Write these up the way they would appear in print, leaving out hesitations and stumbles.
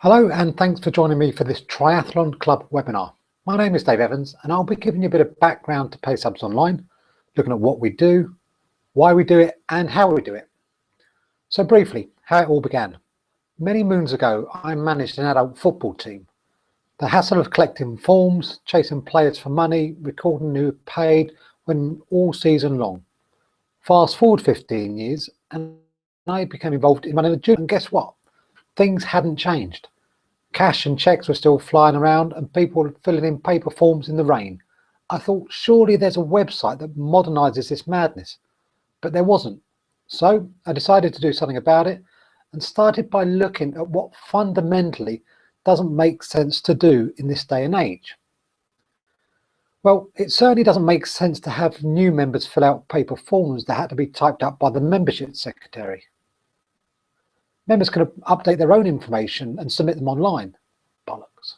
Hello and thanks for joining me for this Triathlon Club webinar. My name is Dave Evans and I'll be giving you a bit of background to PaySubs Online, looking at what we do, why we do it and how we do it. So briefly, how it all began. Many moons ago I managed an adult football team. The hassle of collecting forms, chasing players for money, recording who paid went all season long. Fast forward 15 years and I became involved in running a gym, and guess what? Things hadn't changed. Cash and checks were still flying around and people were filling in paper forms in the rain. I thought surely there's a website that modernizes this madness, but there wasn't. So I decided to do something about it and started by looking at what fundamentally doesn't make sense to do in this day and age. Well, it certainly doesn't make sense to have new members fill out paper forms that had to be typed up by the membership secretary. Members can update their own information and submit them online. Bollocks.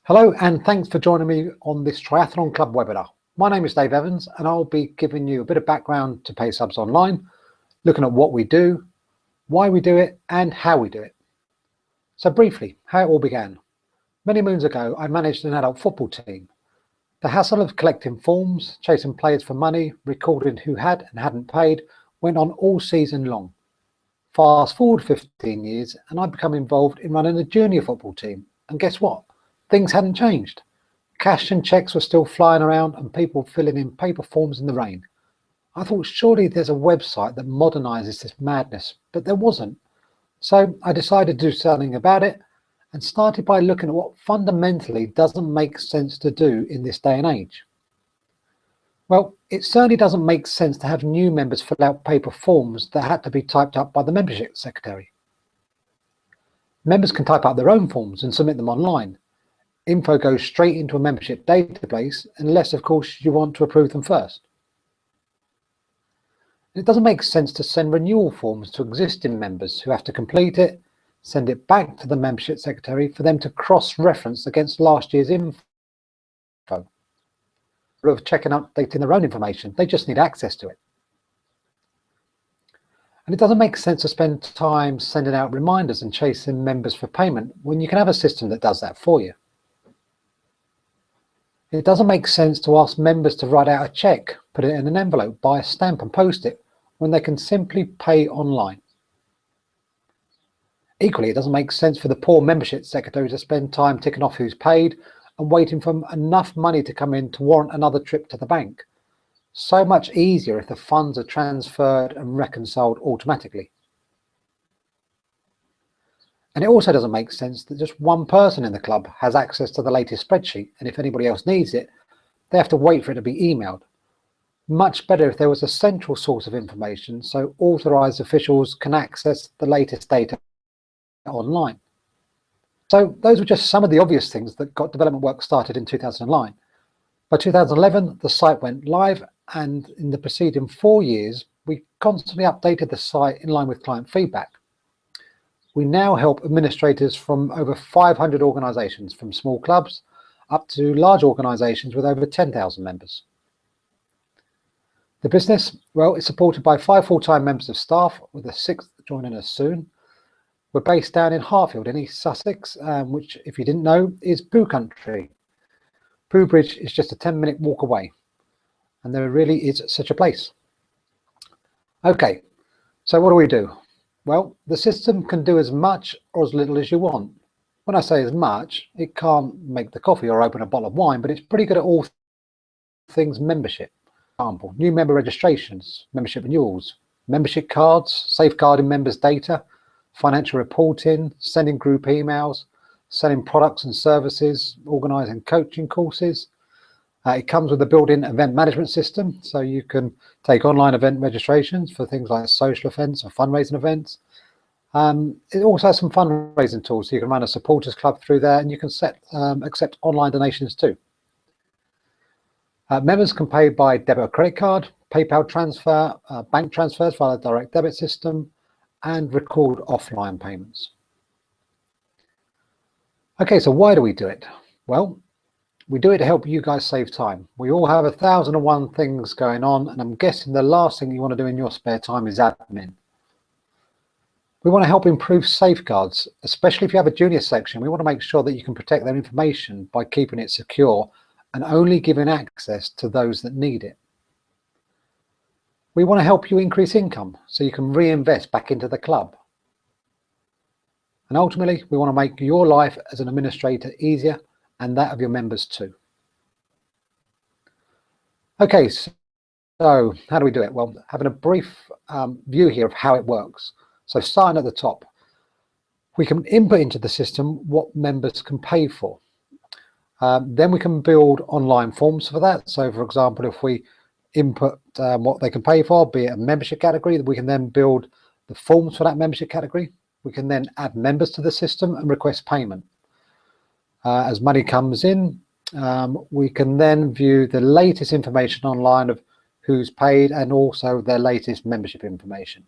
Hello and thanks for joining me on this Triathlon Club webinar. My name is Dave Evans and I'll be giving you a bit of background to PaySubs Online, looking at what we do, why we do it and how we do it. So briefly, how it all began. Many moons ago I managed an adult football team. The hassle of collecting forms, chasing players for money, recording who had and hadn't paid went on all season long. Fast forward 15 years and I became involved in running a junior football team, and guess what? Things hadn't changed. Cash and checks were still flying around and people filling in paper forms in the rain. I thought surely there's a website that modernizes this madness, but there wasn't. So I decided to do something about it and started by looking at what fundamentally doesn't make sense to do in this day and age. Well, it certainly doesn't make sense to have new members fill out paper forms that had to be typed up by the membership secretary. Members can type up their own forms and submit them online. Info goes straight into a membership database unless, of course, you want to approve them first. It doesn't make sense to send renewal forms to existing members who have to complete it, send it back to the membership secretary for them to cross-reference against last year's info. Instead of checking and updating their own information, they just need access to it. And it doesn't make sense to spend time sending out reminders and chasing members for payment when you can have a system that does that for you. It doesn't make sense to ask members to write out a check, put it in an envelope, buy a stamp and post it when they can simply pay online. Equally, it doesn't make sense for the poor membership secretary to spend time ticking off who's paid and waiting for enough money to come in to warrant another trip to the bank. So much easier if the funds are transferred and reconciled automatically. And it also doesn't make sense that just one person in the club has access to the latest spreadsheet, and if anybody else needs it, they have to wait for it to be emailed. Much better if there was a central source of information so authorized officials can access the latest data online. So those were just some of the obvious things that got development work started in 2009. By 2011, the site went live, and in the preceding 4 years, we constantly updated the site in line with client feedback. We now help administrators from over 500 organizations, from small clubs up to large organizations with over 10,000 members. The business, well, is supported by 5 full-time members of staff, with a 6th joining us soon. We're based down in Hartfield in East Sussex, which, if you didn't know, is Poo Country. Poo Bridge is just a 10-minute walk away, and there really is such a place. Okay, so what do? Well, the system can do as much or as little as you want. When I say as much, it can't make the coffee or open a bottle of wine, but it's pretty good at all things membership. For example, new member registrations, membership renewals, membership cards, safeguarding members' data, financial reporting, sending group emails, selling products and services, organising coaching courses. It comes with a built-in event management system, so you can take online event registrations for things like social events or fundraising events. It also has some fundraising tools, so you can run a supporters club through there, and you can accept online donations too. Members can pay by debit or credit card, PayPal transfer, bank transfers via the direct debit system, and record offline payments. Okay, so why do we do it? Well, We do it to help you guys save time. We all have 1,001 things going on, and I'm guessing the last thing you want to do in your spare time is admin. We want to help improve safeguards, especially if you have a junior section. We want to make sure that you can protect their information by keeping it secure and only giving access to those that need it. We want to help you increase income so you can reinvest back into the club. And ultimately, we want to make your life as an administrator easier and that of your members too. Okay, so how do we do it? Well, having a brief view here of how it works. So starting at the top, we can input into the system what members can pay for. Then we can build online forms for that. So for example, if we input what they can pay for, be it a membership category, we can then build the forms for that membership category. We can then add members to the system and request payment. As money comes in, we can then view the latest information online of who's paid and also their latest membership information.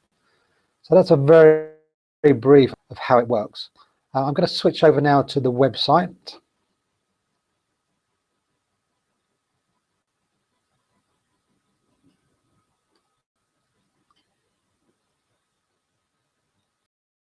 So that's a very, very brief of how it works. I'm going to switch over now to the website.